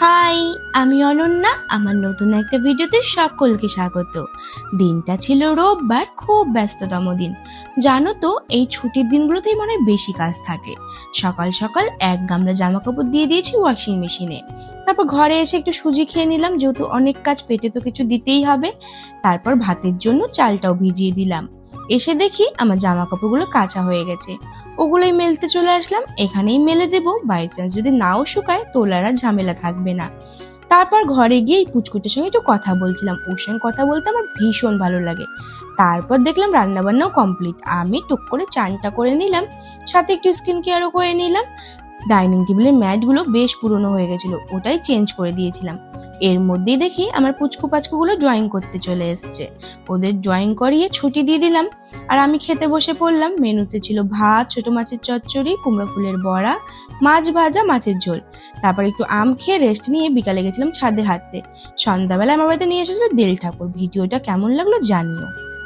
High, আমি অনন্যা। আমার নতুন একটা ভিডিওতে সকলকে স্বাগত। দিনটা ছিল রোববার, খুব ব্যস্ততম দিন। জানো তো, এই ছুটির দিনগুলোতেই মনে হয় বেশি কাজ থাকে। সকাল সকাল এক গামলা জামা কাপড় দিয়ে দিয়েছি ওয়াশিং মেশিনে। তারপর ঘরে এসে একটু সুজি খেয়ে নিলাম, যেহেতু অনেক কাজ, পেটে তো কিছু দিতেই হবে। তারপর ভাতের জন্য চালটাও ভিজিয়ে দিলাম। এসে দেখি আমার জামা কাপড়গুলো কাঁচা হয়ে গেছে। ওগুলোই মেলতে চলে আসলাম। এখানেই মেলে দেবো, বাই চান্স যদি নাও শুকায় তোলার আর ঝামেলা থাকবে না। তারপর ঘরে গিয়ে পুচকুটির সঙ্গে একটু কথা বলছিলাম। ওর সঙ্গে কথা বলতে আমার ভীষণ ভালো লাগে। তারপর দেখলাম রান্না বান্নাও কমপ্লিট। আমি টুক করে চানটা করে নিলাম, সাথে একটু স্কিন কেয়ারও করে নিলাম। ডাইনিং টেবিলের ম্যাটগুলো বেশ পুরনো হয়ে গেছিল, ওটাই চেঞ্জ করে দিয়েছিলাম। এর মধ্যেই দেখি আমার পুচকু পাচকুগুলো ড্রয়িং করতে চলে এসছে। ওদের ড্রয়িং করিয়ে ছুটি দিয়ে দিলাম। আর আমি খেতে বসে পড়লাম। মেনুতে ছিল ভাত, ছোট মাছের চচ্চড়ি, কুমড়ো ফুলের বড়া, মাছ ভাজা, মাছের ঝোল। তারপর একটু আম খেয়ে রেস্ট নিয়ে বিকালে গেছিলাম ছাদে হাঁটতে। সন্ধ্যাবেলা আমার বাড়িতে নিয়ে এসেছিল দেল ঠাকুর। ভিডিওটা কেমন লাগলো জানিও।